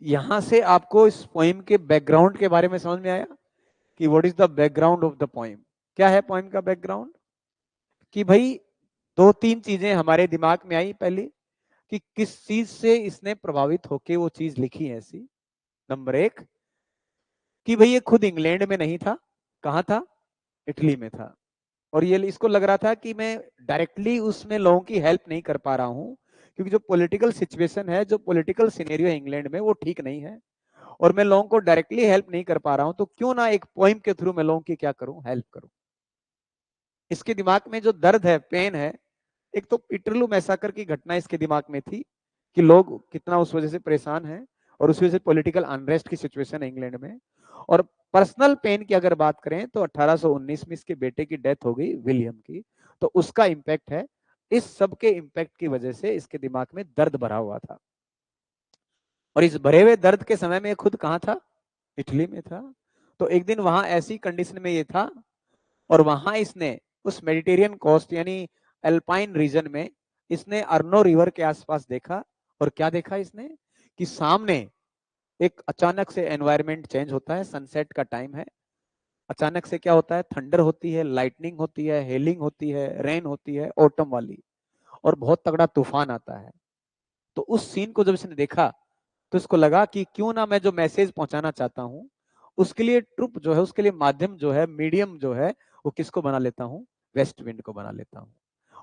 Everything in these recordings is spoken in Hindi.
यहां से आपको इस पोइम के बैकग्राउंड के बारे में समझ में आया कि what is the background of the poem. क्या है पोइम का बैकग्राउंड? कि भाई दो तीन चीजें हमारे दिमाग में आई पहली, कि किस चीज से इसने प्रभावित होके वो चीज लिखी है ऐसी। नंबर एक, कि भाई ये खुद इंग्लैंड में नहीं था, कहां था? इटली में था। और ये इसको लग रहा था कि मैं डायरेक्टली उसमें लोगों की हेल्प नहीं कर पा रहा हूं, क्योंकि जो पॉलिटिकल सिचुएशन है, जो पॉलिटिकल सिनेरियो है इंग्लैंड में, वो ठीक नहीं है, और मैं लोगों को डायरेक्टली हेल्प नहीं कर पा रहा हूं, तो क्यों ना एक पोइम के थ्रू मैं लोगों की क्या करूं, हेल्प करूं। इसके दिमाग में जो दर्द है, पेन है, एक तो पीटरलू मैसाकर की घटना इसके दिमाग में थी कि लोग कितना उस वजह से परेशान हैं, और उस वजह से पॉलिटिकल अनरेस्ट की सिचुएशन है इंग्लैंड में। और पर्सनल पेन की अगर बात करें तो 1819 में इसके बेटे की डेथ हो गई, विलियम की, तो उसका इंपैक्ट है। इस सब के इंपैक्ट की वजह से इसके दिमाग में दर्द भरा हुआ था, और इस भरे हुए दर्द के समय में खुद कहां था? इटली में था। तो एक दिन वहां ऐसी कंडीशन में ये था, और वहां इसने उस मेडिटेरियन कोस्ट यानी अल्पाइन रीजन में इसने अर्नो रिवर के आसपास देखा। और क्या देखा इसने? कि सामने एक अचानक से एनवायरनमेंट चेंज होता है, सनसेट का टाइम है, अचानक से क्या होता है, थंडर होती है, लाइटनिंग होती है, हेलिंग होती है, रेन होती है, ऑटम वाली, और बहुत तगड़ा तूफान आता है। तो उस सीन को जब इसने देखा, तो इसको लगा कि क्यों ना मैं जो मैसेज पहुंचाना चाहता हूं, उसके लिए ट्रुप जो है, उसके लिए माध्यम जो है, मीडियम जो है, वो किसको बना लेता हूं? वेस्ट विंड को बना लेता हूं।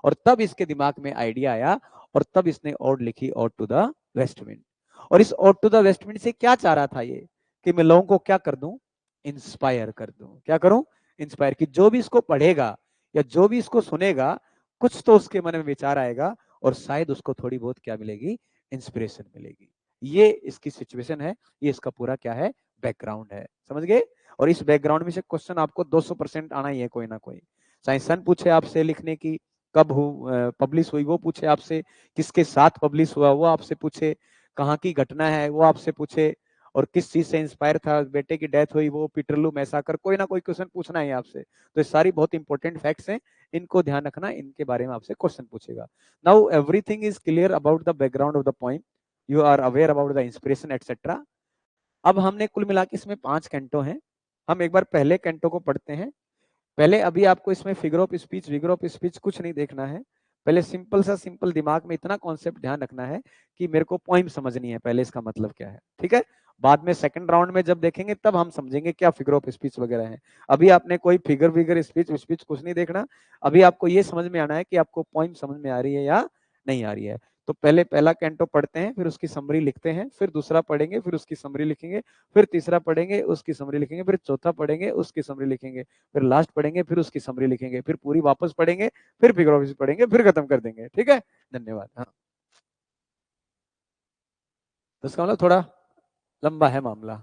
और तब इसके दिमाग में आइडिया आया, और तब इसने ओड लिखी, ode to the west wind. और इस ode to the west wind से क्या चाह रहा था ये? कि मैं लोगों को क्या कर दूं? इंस्पायर कर दूं। क्या करूं? इंस्पायर। कि जो भी इसको पढ़ेगा या जो भी इसको सुनेगा, कुछ तो उसके मन में विचार आएगा, और शायद उसको थोड़ी बहुत क्या मिलेगी? इंस्पिरेशन मिलेगी। ये इसकी सिचुएशन है, ये इसका पूरा क्या है? बैकग्राउंड है। समझ गए? और इस बैकग्राउंड में से क्वेश्चन आपको 200% आना ही है, कोई ना कोई। चाहे सन पूछे आपसे लिखने की, कब पब्लिश हुई वो पूछे आपसे, किसके साथ पब्लिश हुआ वो आपसे पूछे, कहाँ की घटना है वो आपसे पूछे, और किस चीज से इंस्पायर था, बेटे की डेथ हुई वो पीटरलू मैसाकर, कोई ना कोई क्वेश्चन पूछना है आपसे। तो ये सारी बहुत इंपॉर्टेंट फैक्ट्स हैं, इनको ध्यान रखना, इनके बारे में आपसे क्वेश्चन पूछेगा। Now everything is clear about the background of the point, you are aware about the inspiration etcetera. अब हमने कुल मिला के इसमें 5 कैंटो हैं। हम एक बार पहले कैंटो को पढ़ते हैं। पहले अभी आपको इसमें figure of speech, vigour of speech कुछ नहीं देखना है। पहले सिंपल सा, सिंपल दिमाग में इतना कॉन्सेप्ट ध्यान रखना है कि मेरे को पोइम समझनी है, पहले इसका मतलब क्या है, ठीक है? बाद में सेकंड राउंड में जब देखेंगे तब हम समझेंगे क्या फिगर ऑफ स्पीच वगैरह है। अभी आपने कोई फिगर विगर स्पीच स्पीच कुछ नहीं देखना। अभी आपको ये समझ में आना है कि आपको पोइम समझ में आ रही है या नहीं आ रही है। तो पहले पहला कैंटो पढ़ते हैं, फिर उसकी समरी लिखते हैं, फिर दूसरा पढ़ेंगे, फिर उसकी समरी लिखेंगे, फिर तीसरा पढ़ेंगे, उसकी समरी लिखेंगे, फिर चौथा पढ़ेंगे, उसकी समरी लिखेंगे, फिर लास्ट पढ़ेंगे, फिर उसकी समरी लिखेंगे, फिर पूरी वापस पढ़ेंगे, फिर फिगर ऑफ स्पीच पढ़ेंगे, फिर खत्म कर देंगे। ठीक है? धन्यवाद। हाँ, तो इसका मतलब थोड़ा लंबा है मामला।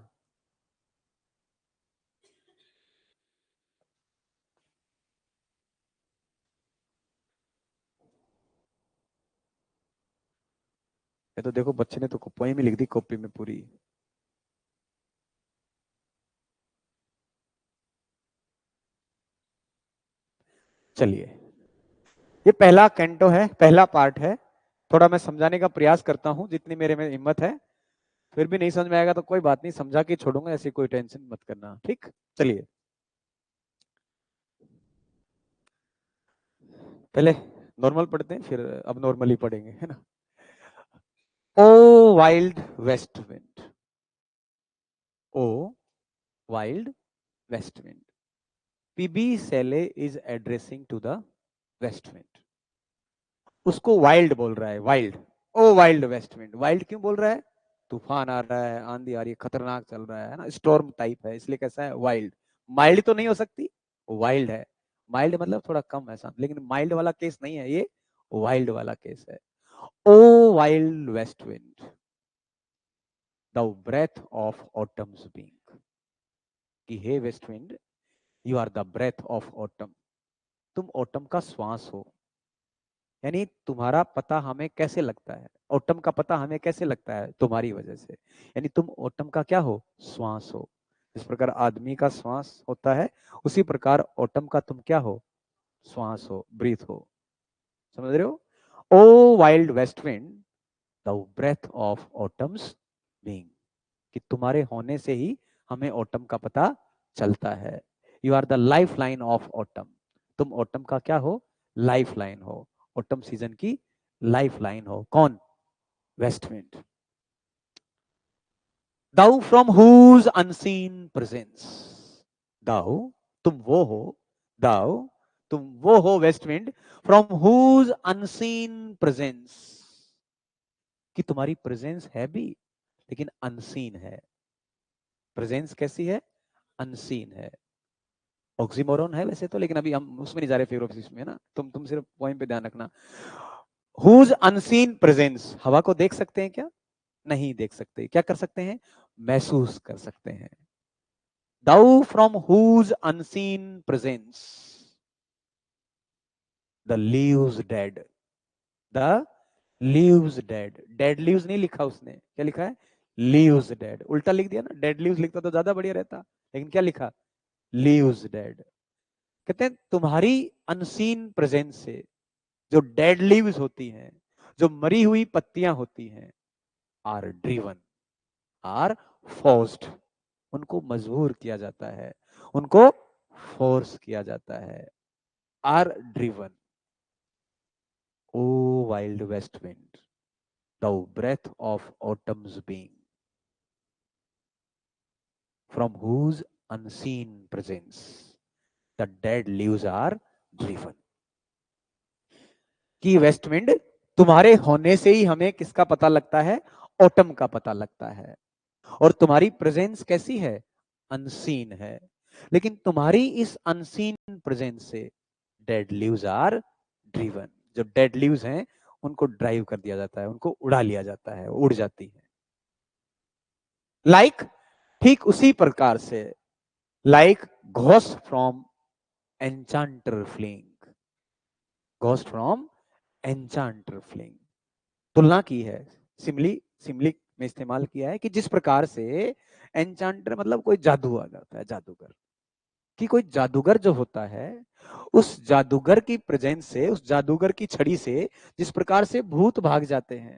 ये तो देखो बच्चे ने तो पोएम ही लिख दी कॉपी में पूरी। चलिए, ये पहला कैंटो है, पहला पार्ट है। थोड़ा मैं समझाने का प्रयास करता हूं जितनी मेरे में हिम्मत है। फिर भी नहीं समझ में आएगा तो कोई बात नहीं, समझा के छोड़ूंगा, ऐसी कोई टेंशन मत करना। ठीक? चलिए, पहले नॉर्मल पढ़ते हैं, फिर अब नॉर्मली पढ़ेंगे, है ना? O wild west wind, O wild west wind, P B Shelley is addressing to the west wind. उसको वाइल्ड बोल रहा है, wild. O wild west wind, wild क्यों बोल रहा है? तूफान आ रहा है, आंधी आ रही है, खतरनाक चल रहा है ना, स्टॉर्म टाइप है, इसलिए कैसा है? वाइल्ड। माइल्ड तो नहीं हो सकती, वाइल्ड है। माइल्ड मतलब थोड़ा कम ऐसा, लेकिन माइल्ड वाला केस नहीं है ये, वाइल्ड वाला केस है। O wild west wind, the breath of autumn's being, कि हे west wind, you are the breath of autumn, तुम ऑटम का श्वास हो। यानी तुम्हारा पता हमें कैसे लगता है? ऑटम का पता हमें कैसे लगता है? तुम्हारी वजह से। यानी तुम ऑटम का क्या हो? श्वास हो। इस प्रकार आदमी का श्वास होता है, उसी प्रकार ऑटम का तुम क्या हो? श्वास हो, ब्रीथ हो। समझ रहे हो? O wild west wind, the breath of autumn's being, कि तुम्हारे होने से ही हमें ऑटम का पता चलता है। You are the life line of autumn. तुम ऑटम का क्या हो? लाइफ लाइन हो, ऑटम सीजन की लाइफ लाइन हो। कौन? West wind. Thou from whose unseen presence. Thou, तुम वो हो, दाउ तुम वो हो west wind, from whose unseen presence, कि तुम्हारी प्रेजेंस है भी लेकिन अनसीन है। प्रेजेंस कैसी है? अनसीन है। ऑक्सीमोरन है वैसे तो, लेकिन अभी हम उसमें नहीं जा रहे, फिगर ऑफ स्पीच में ना। तुम सिर्फ पॉइंट पे ध्यान रखना। हुज अनसीन प्रेजेंस, हवा को देख सकते हैं क्या? नहीं देख सकते। क्या कर सकते हैं? महसूस कर सकते हैं। Thou from whose unseen presence the leaves dead, the leaves dead. Dead leaves नहीं लिखा उसने, क्या लिखा है? Leaves dead. उल्टा लिख दिया ना, डेड लीव्स लिखता तो ज्यादा बढ़िया रहता, लेकिन क्या लिखा? Leaves dead. कहते हैं तुम्हारी अनसीन प्रेजेंस से जो डेड लीव्स होती हैं, जो मरी हुई पत्तियां होती हैं, आर ड्रिवन, आर फोर्स्ड, उनको मजबूर किया जाता है, उनको फोर्स किया जाता है। Are driven. O wild west wind, thou breath of autumn's being, from whose unseen presence the dead leaves are driven. कि वेस्ट विंड, तुम्हारे होने से ही हमें किसका पता लगता है? ऑटम का पता लगता है। और तुम्हारी प्रेजेंस कैसी है? अनसीन है। लेकिन तुम्हारी इस अनसीन प्रेजेंस से डेड लीव्स आर ड्रिवन, जो डेड लीव्स हैं उनको ड्राइव कर दिया जाता है, उनको उड़ा लिया जाता है, उड़ जाती है। लाइक, ठीक उसी प्रकार से, like ghost from enchanter fleeing, ghost from enchanter fleeing. तुलना की है, सिमली, सिमली में इस्तेमाल किया है कि जिस प्रकार से एन्चांटर मतलब कोई जादू आ जाता है, जादूगर, कि कोई जादूगर जो होता है, उस जादूगर की प्रेजेंस से, उस जादूगर की छड़ी से जिस प्रकार से भूत भाग जाते हैं,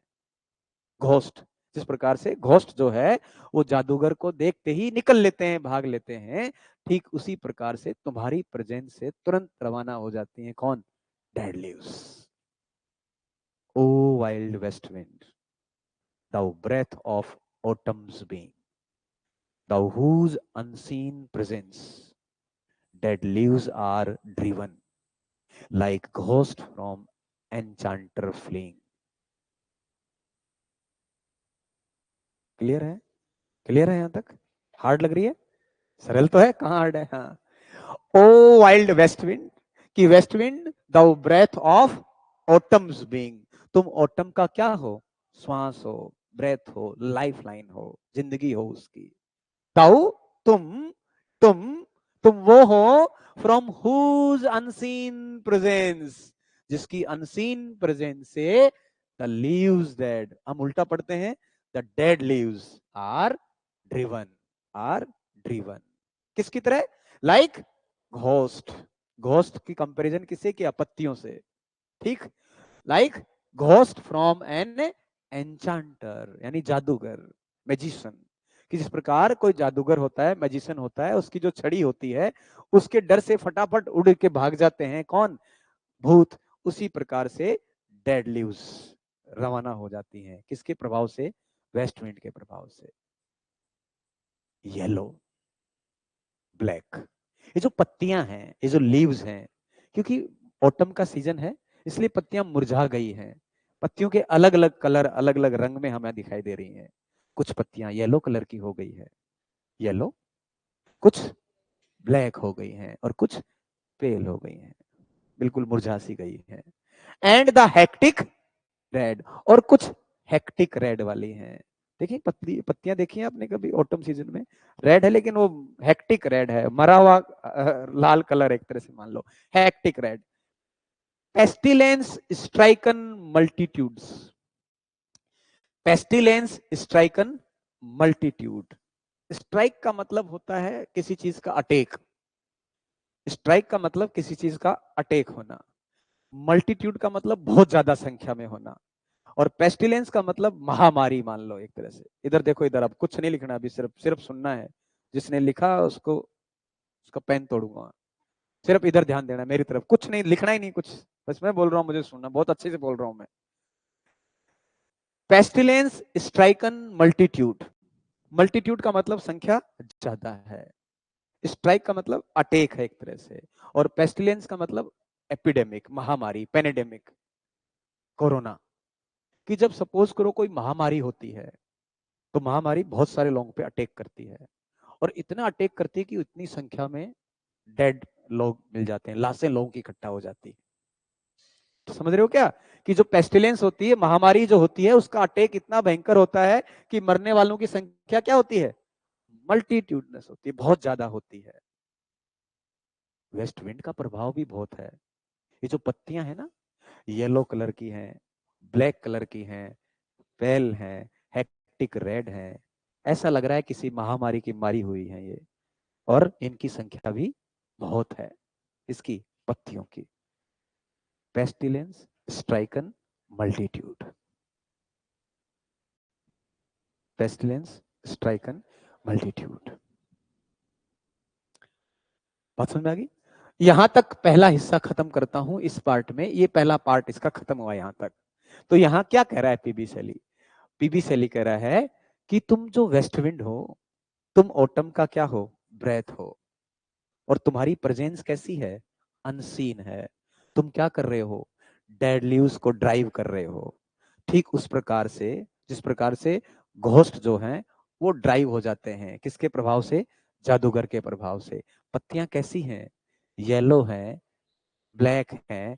घोस्ट, जिस प्रकार से घोस्ट जो है वो जादूगर को देखते ही निकल लेते हैं, भाग लेते हैं, ठीक उसी प्रकार से तुम्हारी प्रेजेंस से तुरंत रवाना हो जाती हैं। कौन? Dead leaves. O wild west wind, thou breath of autumn's being, thou whose unseen presence dead leaves are driven like ghost from enchanter fleeing. Clear है? क्लियर है यहां तक? हार्ड लग रही है? सरल तो है, कहां हार्ड है? हाँ। ओ वाइल्ड वेस्ट विंड, कि west wind thou breath of autumn's being, तुम ऑटम का क्या हो? श्वास हो, ब्रेथ हो, लाइफ लाइन हो, जिंदगी हो उसकी। दाउ, तुम, तुम तुम वो हो, फ्रॉम हुज अनसीन प्रेजेंस, जिसकी अनसीन प्रेजेंस से द लीव्स डेड, हम उल्टा पढ़ते हैं, the dead leaves are driven, are driven. किसकी तरह? Like ghost. घोस्ट की कंपैरिजन किससे किया? पत्तियों से, ठीक। Like ghost from an enchanter, यानी जादूगर, मैजिशियन, कि जिस प्रकार कोई जादूगर होता है, मैजिशियन होता है, उसकी जो छड़ी होती है उसके डर से फटाफट उड़ के भाग जाते हैं कौन? भूत। उसी प्रकार से डेड लीव्स रवाना हो जाती हैं, किसके प्रभाव से? वेस्ट विंड के प्रभाव से। येलो, ब्लैक, ये जो पत्तियां हैं, ये जो लीव्स हैं, क्योंकि ऑटम का सीजन है इसलिए पत्तियां मुरझा गई हैं। पत्तियों के अलग अलग कलर, अलग अलग रंग में हमें दिखाई दे रही हैं। कुछ पत्तियां येलो कलर की हो गई है, येलो, कुछ ब्लैक हो गई हैं, और कुछ पेल हो गई हैं, बिल्कुल मुरझा सी गई है। एंड द हेक्टिक रेड, और कुछ हेक्टिक रेड वाली हैं। देखिए पत्तियां देखिए आपने कभी ऑटम सीजन में? रेड है लेकिन वो हेक्टिक रेड है, मरा हुआ लाल कलर एक तरह से मान लो, hectic red. Pestilence stricken multitudes, pestilence stricken multitude. Strike का मतलब होता है किसी चीज का अटैक, स्ट्राइक का मतलब किसी चीज का अटैक होना, मल्टीट्यूड का मतलब बहुत ज्यादा संख्या में होना। और पेस्टिलेंस का मतलब महामारी मान लो एक तरह से। इधर देखो, इधर अब कुछ नहीं लिखना, अभी सिर्फ सिर्फ सुनना है। जिसने लिखा उसको उसका पेन तोड़ूंगा। सिर्फ इधर ध्यान देना, मेरी तरफ कुछ नहीं लिखना ही नहीं कुछ, बस मैं बोल रहा हूँ, मुझे सुनना, बहुत अच्छे से बोल रहा हूँ मैं। Pestilence stricken multitude. मल्टीट्यूड का मतलब संख्या ज्यादा है, स्ट्राइक का मतलब अटैक है एक तरह से, और पेस्टिलेंस का मतलब एपिडेमिक, महामारी, पेनेडेमिक, कोरोना। कि जब सपोज करो कोई महामारी होती है, तो महामारी बहुत सारे लोगों पे अटैक करती है, और इतना अटैक करती है कि इतनी संख्या में डेड लोग मिल जाते हैं, लाशें लोगों की इकट्ठा हो जाती है। तो समझ रहे हो क्या, कि जो पेस्टिलेंस होती है, महामारी जो होती है, उसका अटैक इतना भयंकर होता है कि मरने वालों की संख्या क्या होती है, मल्टीट्यूडनस होती है, बहुत ज्यादा होती है। वेस्ट विंड का प्रभाव भी बहुत है। ये जो पत्तियां है ना, येलो कलर की हैं, ब्लैक कलर की हैं, पेल हैं, हेक्टिक रेड हैं, ऐसा लग रहा है किसी महामारी की मारी हुई है ये। और इनकी संख्या भी बहुत है, इसकी पत्तियों की। Pestilence, stricken, multitude. Pestilence, stricken, multitude. बात समझ में आ गई? यहां तक पहला हिस्सा खत्म करता हूं इस पार्ट में, ये पहला पार्ट इसका खत्म हुआ यहां तक। तो यहां क्या कह रहा है पीबी शैली? पीबी शैली कह रहा है कि तुम जो वेस्ट विंड हो, तुम ऑटम का क्या हो, ब्रेथ हो, और तुम्हारी प्रेजेंस कैसी है, अनसीन है। तुम क्या कर रहे हो, डेड लीव्स को ड्राइव कर रहे हो। ठीक उस प्रकार से, जिस प्रकार से घोस्ट जो हैं वो ड्राइव हो जाते हैं, किसके प्रभाव से, जादूगर के प्रभाव से। पत्तियां कैसी हैं, येलो हैं, ब्लैक हैं,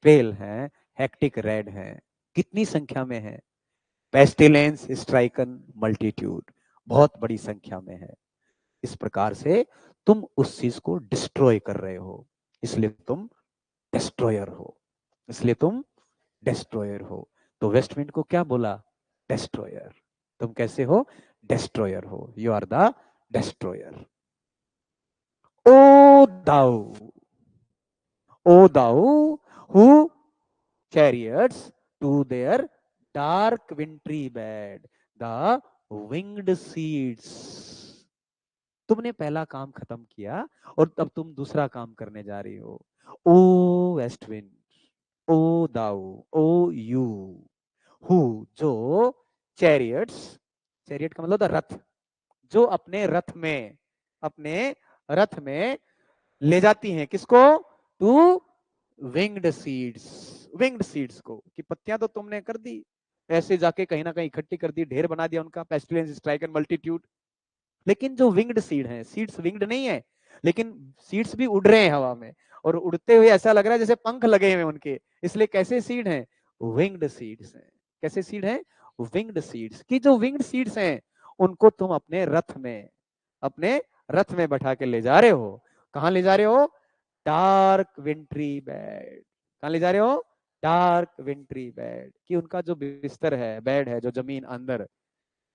पेल हैं, हेक्टिक रेड हैं। कितनी संख्या में है, पेस्टिलेंस, स्ट्राइकन, मल्टीट्यूड, बहुत बड़ी संख्या में है। इस प्रकार से तुम उस चीज को डिस्ट्रॉय कर रहे हो, इसलिए तुम डिस्ट्रॉयर हो, इसलिए तुम डिस्ट्रॉयर हो। तो वेस्ट विंड को क्या बोला, डिस्ट्रॉयर। तुम कैसे हो, डिस्ट्रॉयर हो, you are the destroyer. O thou, O thou who chariots to their dark wintry bed, the winged seeds। तुमने पहला काम खत्म किया और अब तुम दूसरा काम करने जा रही हो। O west wind, O thou, O you, who, जो, चैरियट्स, चैरियट का मतलब रथ, जो अपने रथ में, अपने रथ में ले जाती हैं किसको, to winged seeds, winged seeds को। कि पत्तियां तो तुमने कर दी, ऐसे जाके कहीं ना कहीं इकट्ठी कर दी, ढेर बना दिया उनका, पेस्टिलेंस, स्ट्राइक एंड मल्टीट्यूड। लेकिन जो विंग्ड सीड है, सीड्स विंग्ड नहीं है, लेकिन सीड्स भी उड़ रहे हैं हवा में, और उड़ते हुए ऐसा लग रहा है जैसे पंख लगे हुए उनके, इसलिए कैसे सीड हैं, विंग्ड सीड्स हैं। कैसे सीड हैं, विंग्ड सीड्स। की जो विंग्ड सीड्स हैं उनको तुम अपने रथ में, अपने रथ में बैठा के ले जा रहे हो। कहां ले जा रहे हो, डार्क विंट्री बेड। कहां ले जा रहे हो, डार्क विंट्री बेड। कि उनका जो बिस्तर है, बेड है, जो जमीन अंदर,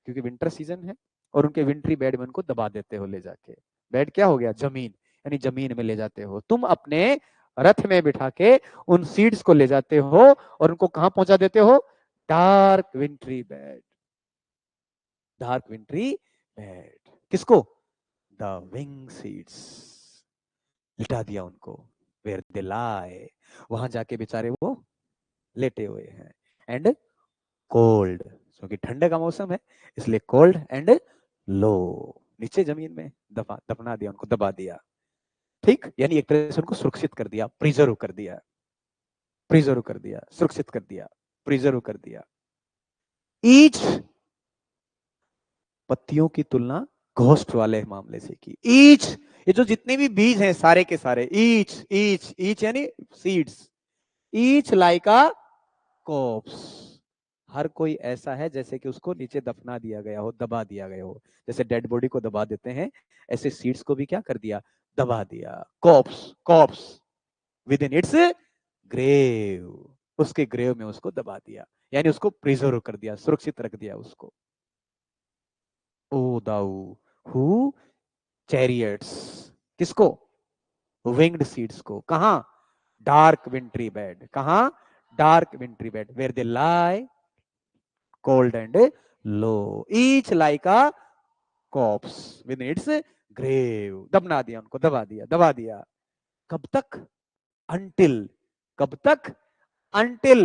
क्योंकि विंटर सीजन है, और उनके विंट्री बेड में उनको दबा देते हो ले जाके। बेड क्या हो गया, जमीन, यानी जमीन में ले जाते हो तुम, अपने रथ में बिठा के उन सीड्स को ले जाते हो, और उनको कहां पहुंचा देते हो, dark wintry bed, dark wintry bed. किसको, द विंग सीड्स, लिटा दिया उनको, वेयर दे लाई, वहां जाके बेचारे वो लेटे हुए हैं। एंड कोल्ड, क्योंकि ठंडे का मौसम है, इसलिए कोल्ड एंड लो, नीचे जमीन में दफना दिया उनको, दबा दिया। ठीक, यानी एक तरह से उनको सुरक्षित कर दिया, प्रिजर्व कर दिया, प्रिजर्व कर दिया, सुरक्षित कर दिया, प्रिजर्व कर दिया। ईच, पत्तियों की तुलना घोस्ट वाले मामले से की। ईच, ये जो जितने भी बीज हैं सारे के सारे, ईच ईच ईच यानी seeds, each like a corpse, हर कोई ऐसा है जैसे कि उसको नीचे दफना दिया गया हो, दबा दिया गया हो। जैसे डेड बॉडी को दबा देते हैं, ऐसे सीड्स को भी क्या कर दिया, दबा दिया। Corpse, corpse within its grave, उसके ग्रेव में उसको दबा दिया, यानी उसको प्रिजर्व कर दिया, सुरक्षित रख दिया उसको। ओ दाऊ हु चैरियट्स, किसको, विंग्ड सीड्स को। कहा, डार्क विंट्री बेड, कहा, dark wintry bed, where they lie, cold and low, each like a corpse within its grave. दबना दिया उनको, दबा दिया, दबा दिया. कब तक? Until. कब तक? Until.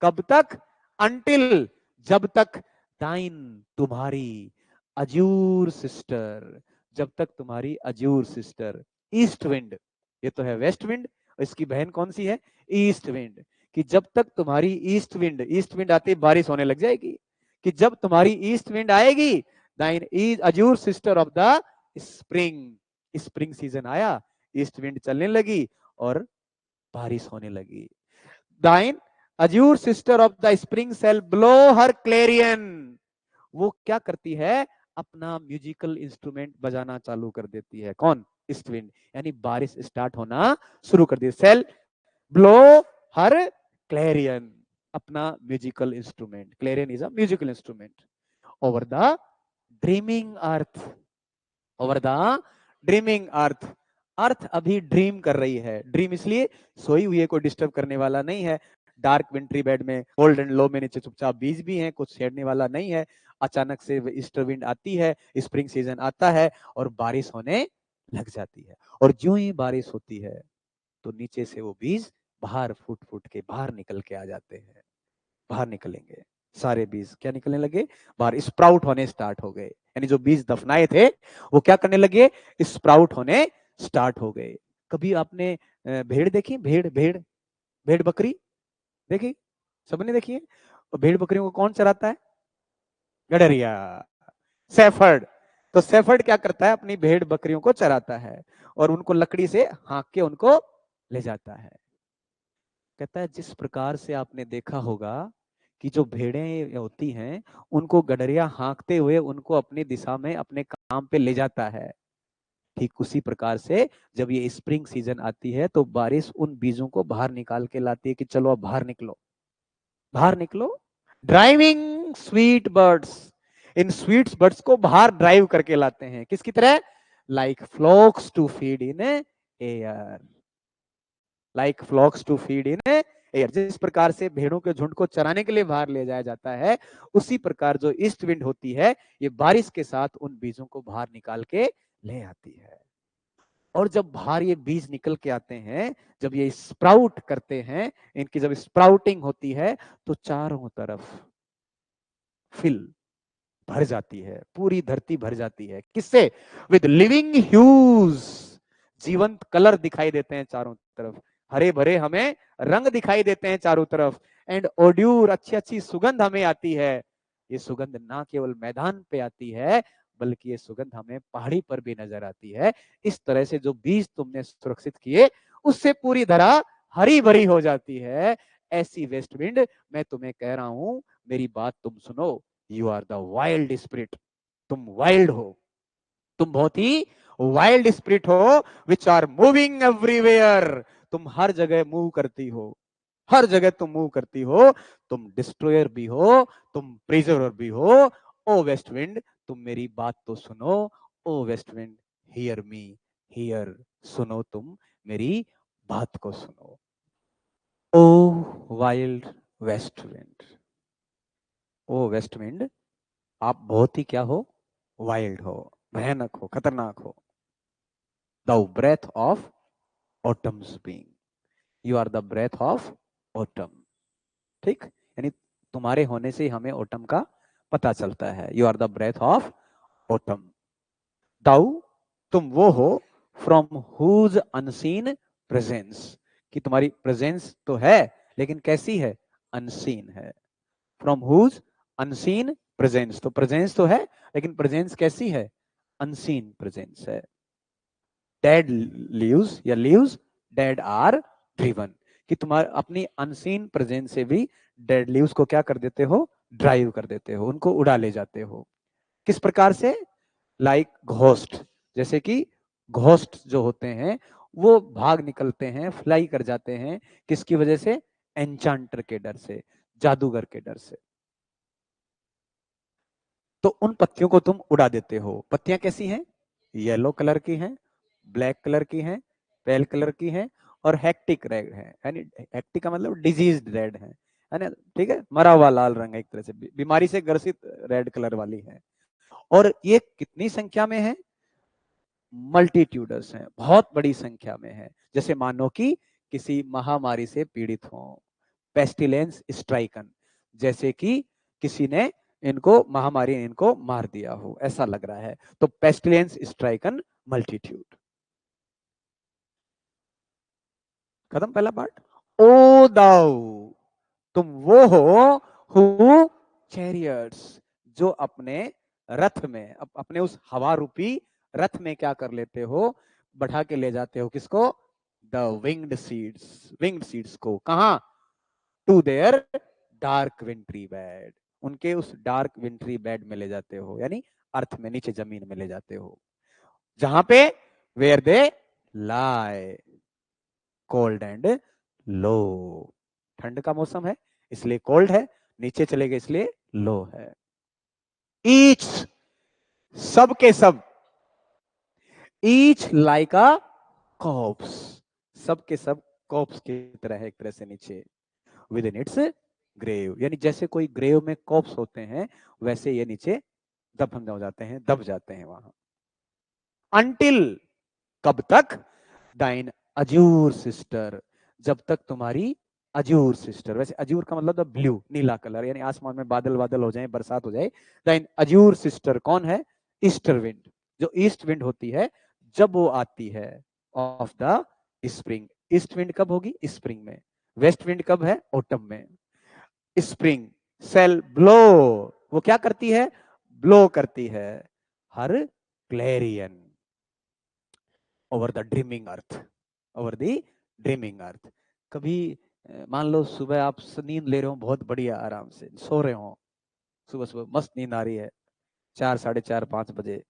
कब तक? Until. जब तक दाइन तुम्हारी अजूर सिस्टर, जब तक तुम्हारी अजूर सिस्टर ईस्ट विंड, ये तो है वेस्ट विंड, इसकी बहन कौन सी है? East wind. कि जब तक तुम्हारी ईस्ट विंड आती बारिश होने लग जाएगी. कि जब तुम्हारी ईस्ट विंड आएगी, thine is azure sister of the spring. Spring season आया, ईस्ट विंड चलने लगी और बारिश होने लगी. Thine azure sister of the spring shall blow her clarion. वो क्या करती है? अपना म्यूजिकल इंस्ट्रूमेंट बजाना चालू कर देती है. कौन? East wind. यानी बारिश स्टार्ट होना शुरू कर दी. सेल ब्लो हर क्लेरियन, अपना musical instrument. Clarion is a musical instrument. Over the dreaming earth, over the dreaming earth. Earth अभी ड्रीम कर रही है. ड्रीम इसलिए सोई हुई है, कोई डिस्टर्ब करने वाला नहीं है. डार्क विंट्री बेड में, कोल्ड एंड लो में नीचे चुपचाप बीज भी हैं, कुछ छेड़ने वाला नहीं है. अचानक से ईस्टर विंड आती है, स्प्रिंग सीजन आता है और बारिश होने लग जाती है. और जो ही बारिश होती है तो नीचे से वो बीज बाहर फूट फूट के बाहर निकल के आ जाते हैं. बाहर निकलेंगे सारे बीज. क्या निकलने लगे? बाहर स्प्राउट होने स्टार्ट हो गए. यानी जो बीज दफनाए थे वो क्या करने लगे? स्प्राउट होने स्टार्ट हो गए. कभी आपने भेड़ देखी? भेड़ भेड़ भेड़ बकरी देखी? सबने देखी है. और भेड़ बकरियों को कौन चराता है? गडरिया, सेफर्ड. तो सेफर्ड क्या करता है? अपनी भेड़ बकरियों को चराता है और उनको लकड़ी से हाँक के उनको ले जाता है. कहता है जिस प्रकार से आपने देखा होगा कि जो भेड़ें होती हैं उनको गडरिया हाँकते हुए उनको अपनी दिशा में अपने काम पे ले जाता है, ठीक उसी प्रकार से जब ये स्प्रिंग सीजन आती है तो बारिश उन बीजों को बाहर निकाल के लाती है कि चलो अब बाहर निकलो, बाहर निकलो. ड्राइविंग स्वीट बर्ड्स, इन स्वीट बर्ड्स को बाहर ड्राइव करके लाते हैं. किसकी तरह? Like flocks to feed in air, like flocks to feed in air. जिस प्रकार से भेड़ों के झुंड को चराने के लिए बाहर ले जाया जाता है, उसी प्रकार जो ईस्ट विंड होती है ये बारिश के साथ उन बीजों को बाहर निकाल के ले आती है. और जब बाहर ये बीज निकल के आते हैं, जब ये स्प्राउट करते हैं, इनकी जब स्प्राउटिंग होती है तो चारों तरफ फिल भर जाती है, पूरी धरती भर जाती है. किससे? विद लिविंग ह्यूज, जीवंत कलर दिखाई देते हैं चारों तरफ. हरे भरे हमें रंग दिखाई देते हैं चारों तरफ. एंड ओड्यूर, अच्छी अच्छी सुगंध हमें आती है. ये सुगंध ना केवल मैदान पे आती है बल्कि ये सुगंध हमें पहाड़ी पर भी नजर आती है. इस तरह से जो बीज तुमने सुरक्षित किए उससे पूरी धरा हरी भरी हो जाती है. ऐसी वेस्ट विंड मैं तुम्हें कह रहा हूं, मेरी बात तुम सुनो. You are the wild spirit. तुम वाइल्ड हो, तुम बहुत ही वाइल्ड स्पिरिट हो. विच आर मूविंग एवरीवेयर, तुम हर जगह मूव करती हो, हर जगह तुम मूव करती हो. तुम डिस्ट्रॉयर भी हो, तुम प्रिजर्वर भी हो. ओ वेस्ट विंड, तुम मेरी बात तो सुनो. O west wind, hear me, hear, सुनो तुम मेरी बात को सुनो. O wild west wind, O west wind, आप बहुत ही क्या हो? वाइल्ड हो, भयानक हो, खतरनाक हो. The breath of autumn's being, you are the breath of autumn. ठीक, यानी तुम्हारे होने से हमें ऑटम का पता चलता है. You are the breath of autumn. Thou, तुम वो हो फ्रॉम हुज अनसीन प्रेजेंस, कि तुम्हारी प्रेजेंस तो है लेकिन कैसी है? अनसीन है. फ्रॉम हुज अनसीन प्रेजेंस, तो प्रेजेंस तो है लेकिन प्रेजेंस कैसी है? अनसीन प्रेजेंस है. डेड लीव्स या लीव्स डेड आर ड्रिवन, कि तुम्हारे अपनी अनसीन प्रेजेंस से भी डेड लीव्स को क्या कर देते हो? ड्राइव कर देते हो, उनको उड़ा ले जाते हो. किस प्रकार से? लाइक घोस्ट, जैसे कि घोस्ट जो होते हैं वो भाग निकलते हैं, फ्लाई कर जाते हैं. किसकी वजह से? एन्चांटर के डर से, जादूगर के डर से. तो उन पत्तियों को तुम उड़ा देते हो. पत्तियां कैसी हैं? येलो कलर की हैं, ब्लैक कलर की हैं, पेल कलर की हैं और हेक्टिक रेड है. यानी हेक्टिक का मतलब डिजीज रेड है, है ना, ठीक है, मरा हुआ लाल रंग है, एक तरह से बीमारी से ग्रसित रेड कलर वाली है। और ये कितनी संख्या में है? मल्टीट्यूडस है, बहुत बड़ी संख्या में है। जैसे मानो कि किसी महामारी से पीड़ित हो, पेस्टिलेंस स्ट्राइकन, जैसे कि किसी ने इनको महामारी ने इनको मार दिया हो, ऐसा लग रहा है। तो पेस्टिलेंस स्ट्राइकन मल्टीट्यूड। खत्म पहला पार्ट। ओ दाऊ, तुम वो हो हु चैरियट्स, जो अपने रथ में, अपने उस हवा रूपी रथ में क्या कर लेते हो? बढ़ा के ले जाते हो किसको? The winged seeds, winged seeds को। कहां? To their dark wintry bed, उनके उस डार्क विंट्री बेड में ले जाते हो, यानी अर्थ में, नीचे जमीन में ले जाते हो, जहां पे where they lie cold and low. ठंड का मौसम है इसलिए कोल्ड है, नीचे चले गए इसलिए लो है। ईच, सब के सब, ईच लाइक अ कॉप्स, सब के सब कॉप्स की तरह है, एक तरह से नीचे। विद इन इट्स ग्रेव, यानी जैसे कोई ग्रेव में कॉप्स होते हैं वैसे ये नीचे दफन हो जाते हैं, दब जाते हैं वहां। अंटिल, कब तक? दाइन अजूर सिस्टर, जब तक तुम्हारी अजूर सिस्टर, वैसे अजूर का मतलब ब्लू, नीला कलर, यानी आसमान में बादल बादल हो जाए, बरसात हो जाए। दाइन अजूर सिस्टर कौन है? ईस्टर विंड, जो ईस्ट विंड होती है जब वो आती है of the spring. East wind कब होगी? स्प्रिंग में। वेस्ट विंड कब है? ऑटम में। स्प्रिंग सेल ब्लो, वो क्या करती है? ब्लो करती है her clarion over the dreaming earth, over the dreaming earth. कभी मान लो सुबह आप नींद ले रहे हो, बहुत बढ़िया आराम से सो रहे हो, सुबह सुबह मस्त नींद आ रही है, 4, 4:30, 5 बजे,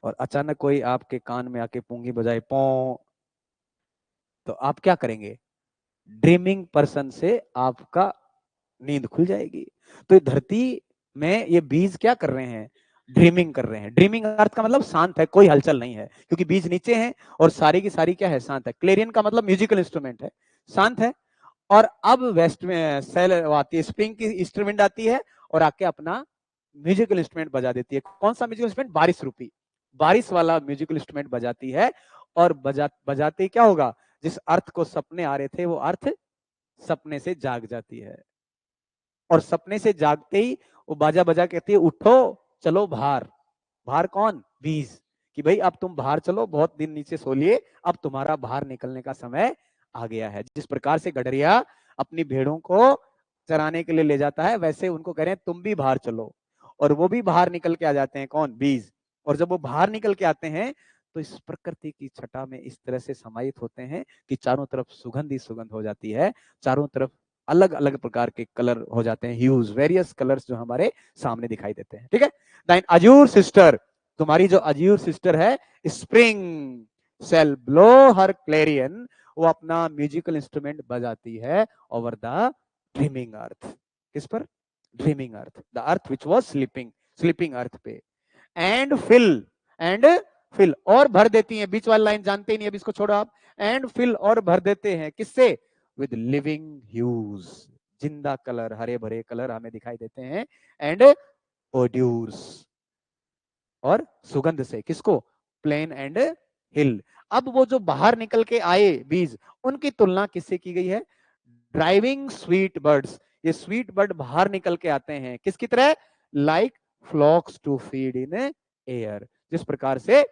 और अचानक कोई आपके कान में आके पूंगी बजाए पौ, तो आप क्या करेंगे? ड्रीमिंग पर्सन से आपका नींद खुल जाएगी। तो धरती में ये बीज क्या कर रहे हैं? ड्रीमिंग कर रहे हैं। ड्रीमिंग अर्थ का मतलब शांत है, कोई हलचल नहीं है, क्योंकि बीज नीचे है और सारी की सारी क्या है? शांत है। क्लेरियन का मतलब म्यूजिकल इंस्ट्रूमेंट है, शांत है। और अब वेस्ट में सेल आती है, स्प्रिंग की इंस्ट्रूमेंट आती है और आके अपना म्यूजिकल इंस्ट्रूमेंट बजा देती है। कौन सा म्यूजिकल इंस्ट्रूमेंट? बारिश रूपी, बारिश वाला म्यूजिकल इंस्ट्रूमेंट बजाती है। और बजाते क्या होगा? जिस अर्थ को सपने आ रहे थे वो अर्थ सपने से जाग जाती है, और सपने से जागते ही वो बाजा बजा कहती है उठो चलो बाहर। बाहर कौन? बीज, कि भाई अब तुम बाहर चलो, बहुत दिन नीचे सो लिए, अब तुम्हारा बाहर निकलने का समय आ गया है। जिस प्रकार से गडरिया अपनी भेड़ों को चराने के लिए ले जाता है, वैसे उनको कह रहे हैं तुम भी बाहर चलो, और वो भी बाहर निकल के आ जाते हैं। कौन? बीज। और जब वो बाहर निकल के आते हैं तो इस प्रकृति की छटा में इस तरह से समाहित होते हैं कि चारों तरफ सुगंध ही सुगंध हो जाती है, चारों तरफ अलग अलग प्रकार के कलर हो जाते हैं, ह्यूज, वेरियस कलर्स जो हमारे सामने दिखाई देते हैं। ठीक है। दाइन अजूर सिस्टर, तुम्हारी जो अजूर सिस्टर है spring shall blow her clarion, वो अपना म्यूजिकल इंस्ट्रूमेंट बजाती है ओवर द ड्रीमिंग अर्थ। किस पर? Dreaming earth, the earth which was sleeping, sleeping earth पे। एंड फिल, एंड फिल, और भर देती है, बीच वाली लाइन जानते ही नहीं, अब इसको छोड़ो आप। एंड फिल, और भर देते हैं, किससे? विद लिविंग ह्यूज, जिंदा कलर, हरे भरे कलर हमें दिखाई देते हैं। एंड ओड्यूर्स, और सुगंध से, किसको? प्लेन एंड हिल। अब वो जो बाहर निकल के आए बीज, उनकी तुलना किससे की गई है? ड्राइविंग स्वीट बर्ड्स, ये स्वीट बर्ड बाहर निकल के आते हैं किसकी तरह? Like flocks to feed in air, जिस प्रकार से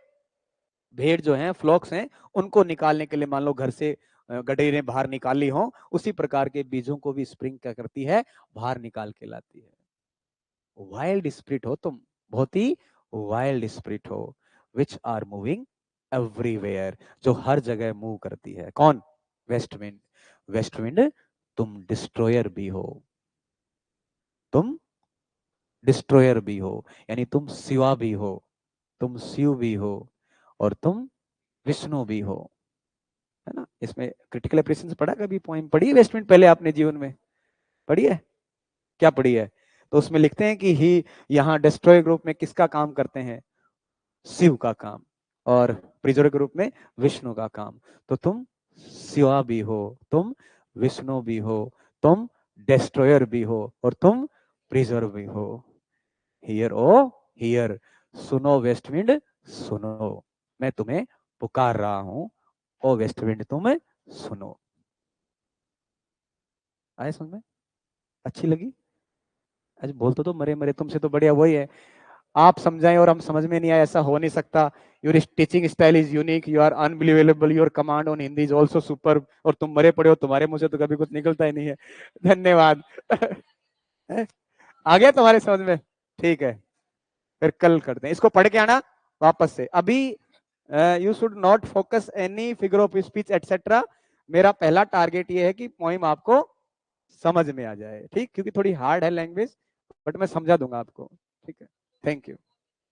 भेड़ जो हैं, फ्लॉक्स हैं, उनको निकालने के लिए मान लो घर से गडेरी ने बाहर निकाल ली हो, उसी प्रकार के बीजों को भी स्प्रिंग क्या करती है? बाहर निकाल के लाती है। वाइल्ड स्पिरिट हो तुम, बहुत ही वाइल्ड स्पिरिट हो, विच आर मूविंग एवरीवेयर, जो हर जगह मूव करती है। कौन? West wind. वेस्ट विंड, तुम डिस्ट्रॉयर भी हो, तुम डिस्ट्रॉयर भी हो, यानी तुम शिवा भी हो, तुम शिव भी हो, और तुम विष्णु भी हो, है ना। इसमें क्रिटिकल एप्रिसिएशन पढ़ा, कभी पोइम पढ़ी है वेस्ट विंड पहले आपने जीवन में? पढ़ी है? क्या पढ़ी है? तो उसमें लिखते हैं कि ही यहाँ डिस्ट्रॉय ग्रुप में किसका काम करते हैं? शिव का काम, और प्रिजर्व ग्रुप में विष्णु का काम। तो तुम शिवा भी हो, तुम विष्णु भी हो, तुम डिस्ट्रॉयर भी हो और तुम प्रिजर्व भी हो। हियर ओ हियर, सुनो वेस्ट विंड सुनो, मैं तुम्हें पुकार रहा हूं, ओ वेस्ट विंड तुम सुनो। आए समझ में? अच्छी लगी? आज बोलते तो मरे मरे, तुमसे तो बढ़िया वही है, आप समझाएं और हम समझ में नहीं आए, ऐसा हो नहीं सकता। Your teaching style is unique, you are unbelievable, your command on Hindi is also super. और तुम मरे पड़े हो, तुम्हारे मुंह से तो कभी कुछ निकलता ही नहीं है। धन्यवाद। आ गया तुम्हारे समझ में? ठीक है, फिर कल करते हैं, इसको पढ़ के आना वापस से। अभी you should not focus any figure of speech etcetera. मेरा पहला टारगेट ये है कि पोइम आपको समझ में आ जाए, ठीक, क्योंकि थोड़ी हार्ड है लैंग्वेज, बट मैं समझा दूंगा आपको। ठीक है, थैंक यू।